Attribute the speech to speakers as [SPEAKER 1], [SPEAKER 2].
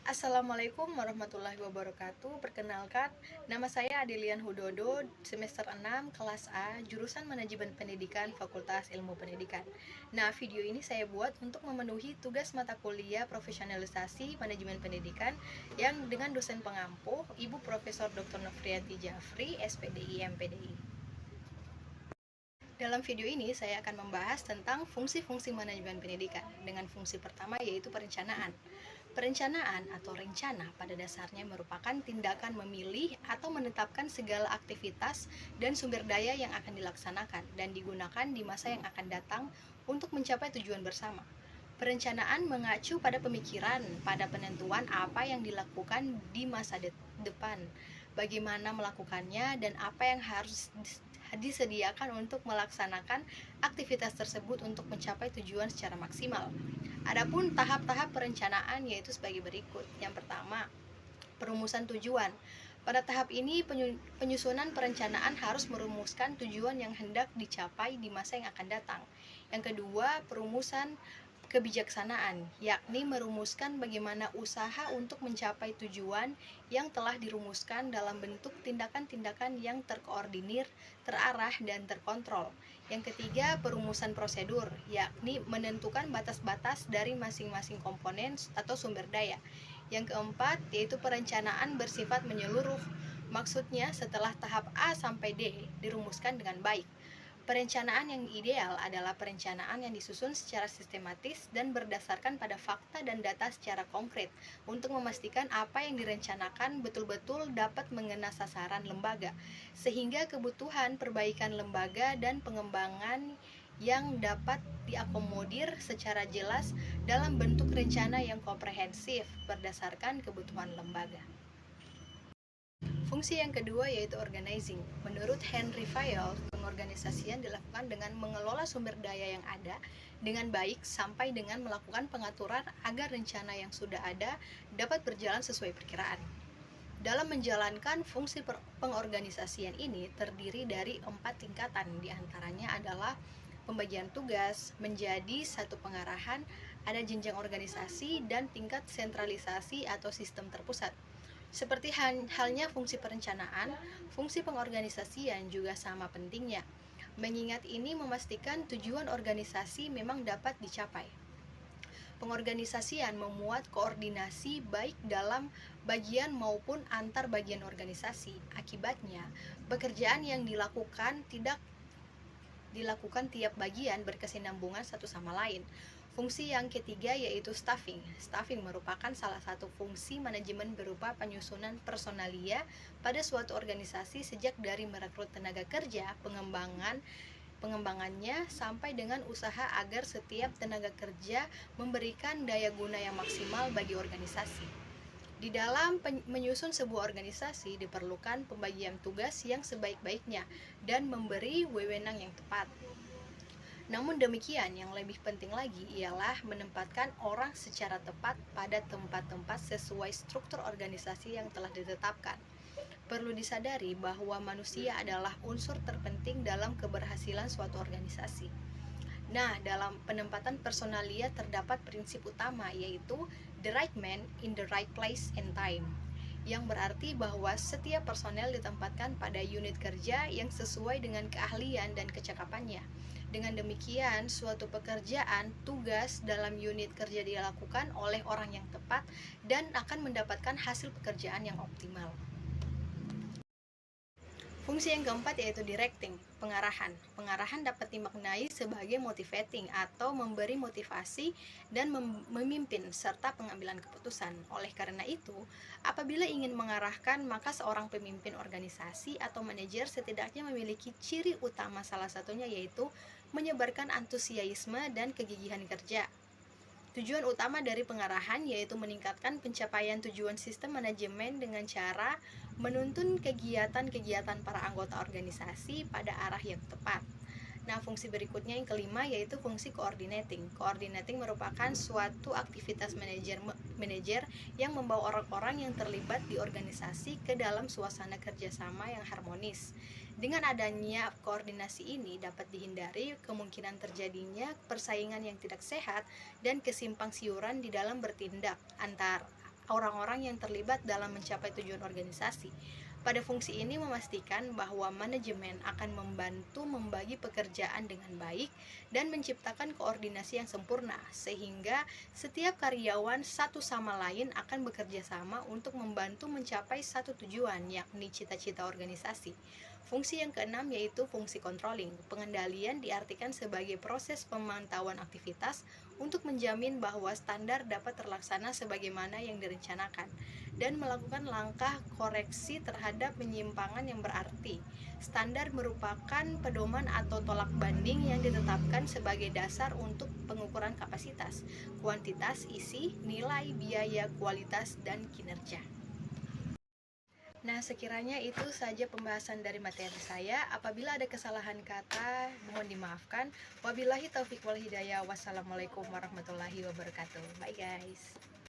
[SPEAKER 1] Assalamualaikum warahmatullahi wabarakatuh. Perkenalkan, nama saya Adelian Hudodo, semester 6, kelas A, jurusan Manajemen Pendidikan, Fakultas Ilmu Pendidikan. Nah, video ini saya buat untuk memenuhi tugas mata kuliah profesionalisasi manajemen pendidikan yang dengan dosen pengampu, Ibu Profesor Dr. Nofriyanti Jafri, SPDI MPDI. Dalam video ini saya akan membahas tentang fungsi-fungsi manajemen pendidikan dengan fungsi pertama yaitu perencanaan. Perencanaan atau rencana pada dasarnya merupakan tindakan memilih atau menetapkan segala aktivitas dan sumber daya yang akan dilaksanakan dan digunakan di masa yang akan datang untuk mencapai tujuan bersama. Perencanaan mengacu pada pemikiran, pada penentuan apa yang dilakukan di masa depan, bagaimana melakukannya, dan apa yang harus disediakan untuk melaksanakan aktivitas tersebut untuk mencapai tujuan secara maksimal. Adapun tahap-tahap perencanaan yaitu sebagai berikut. Yang pertama, perumusan tujuan. Pada tahap ini, penyusunan perencanaan harus merumuskan tujuan yang hendak dicapai di masa yang akan datang. Yang kedua, perumusan kebijaksanaan, yakni merumuskan bagaimana usaha untuk mencapai tujuan yang telah dirumuskan dalam bentuk tindakan-tindakan yang terkoordinir, terarah, dan terkontrol. Yang ketiga, perumusan prosedur, yakni menentukan batas-batas dari masing-masing komponen atau sumber daya. Yang keempat, yaitu perencanaan bersifat menyeluruh. Maksudnya, setelah tahap A sampai D dirumuskan dengan baik. Perencanaan yang ideal adalah perencanaan yang disusun secara sistematis dan berdasarkan pada fakta dan data secara konkret untuk memastikan apa yang direncanakan betul-betul dapat mengena sasaran lembaga, sehingga kebutuhan perbaikan lembaga dan pengembangan yang dapat diakomodir secara jelas dalam bentuk rencana yang komprehensif berdasarkan kebutuhan lembaga. Fungsi yang kedua yaitu organizing. Menurut Henry Fayol, pengorganisasian dilakukan dengan mengelola sumber daya yang ada dengan baik sampai dengan melakukan pengaturan agar rencana yang sudah ada dapat berjalan sesuai perkiraan. Dalam menjalankan fungsi pengorganisasian ini terdiri dari 4 tingkatan, diantaranya adalah pembagian tugas, menjadi satu pengarahan, ada jenjang organisasi, dan tingkat sentralisasi atau sistem terpusat. Seperti halnya fungsi perencanaan, fungsi pengorganisasian juga sama pentingnya. Mengingat ini memastikan tujuan organisasi memang dapat dicapai. Pengorganisasian memuat koordinasi baik dalam bagian maupun antar bagian organisasi. Akibatnya, pekerjaan yang dilakukan tiap bagian berkesinambungan satu sama lain. Fungsi yang ketiga yaitu staffing. Staffing merupakan salah satu fungsi manajemen berupa penyusunan personalia pada suatu organisasi sejak dari merekrut tenaga kerja, pengembangannya sampai dengan usaha agar setiap tenaga kerja memberikan daya guna yang maksimal bagi organisasi. Di dalam menyusun sebuah organisasi diperlukan pembagian tugas yang sebaik-baiknya dan memberi wewenang yang tepat. Namun demikian, yang lebih penting lagi ialah menempatkan orang secara tepat pada tempat-tempat sesuai struktur organisasi yang telah ditetapkan. Perlu disadari bahwa manusia adalah unsur terpenting dalam keberhasilan suatu organisasi. Nah, dalam penempatan personalia terdapat prinsip utama yaitu the right man in the right place and time, yang berarti bahwa setiap personel ditempatkan pada unit kerja yang sesuai dengan keahlian dan kecakapannya. Dengan demikian, suatu pekerjaan, tugas dalam unit kerja dilakukan oleh orang yang tepat dan akan mendapatkan hasil pekerjaan yang optimal. Fungsi yang keempat yaitu directing, pengarahan. Pengarahan dapat dimaknai sebagai motivating atau memberi motivasi dan memimpin serta pengambilan keputusan. Oleh karena itu, apabila ingin mengarahkan, maka seorang pemimpin organisasi atau manajer setidaknya memiliki ciri utama, salah satunya yaitu menyebarkan antusiasme dan kegigihan kerja. Tujuan utama dari pengarahan yaitu meningkatkan pencapaian tujuan sistem manajemen dengan cara menuntun kegiatan-kegiatan para anggota organisasi pada arah yang tepat. Nah, fungsi berikutnya yang kelima yaitu fungsi coordinating. Coordinating merupakan suatu aktivitas manajer yang membawa orang-orang yang terlibat di organisasi ke dalam suasana kerjasama yang harmonis. Dengan adanya koordinasi ini dapat dihindari kemungkinan terjadinya persaingan yang tidak sehat dan kesimpang siuran di dalam bertindak orang-orang yang terlibat dalam mencapai tujuan organisasi. Pada fungsi ini memastikan bahwa manajemen akan membantu membagi pekerjaan dengan baik dan menciptakan koordinasi yang sempurna, sehingga setiap karyawan satu sama lain akan bekerja sama untuk membantu mencapai satu tujuan, yakni cita-cita organisasi. Fungsi yang keenam yaitu fungsi controlling. Pengendalian diartikan sebagai proses pemantauan aktivitas untuk menjamin bahwa standar dapat terlaksana sebagaimana yang direncanakan dan melakukan langkah koreksi terhadap penyimpangan yang berarti. Standar merupakan pedoman atau tolak banding yang ditetapkan sebagai dasar untuk pengukuran kapasitas, kuantitas, isi, nilai, biaya, kualitas, dan kinerja. Nah, sekiranya itu saja pembahasan dari materi saya. Apabila ada kesalahan kata, mohon dimaafkan. Wabillahi taufiq wal hidayah. Wassalamualaikum warahmatullahi wabarakatuh. Bye guys.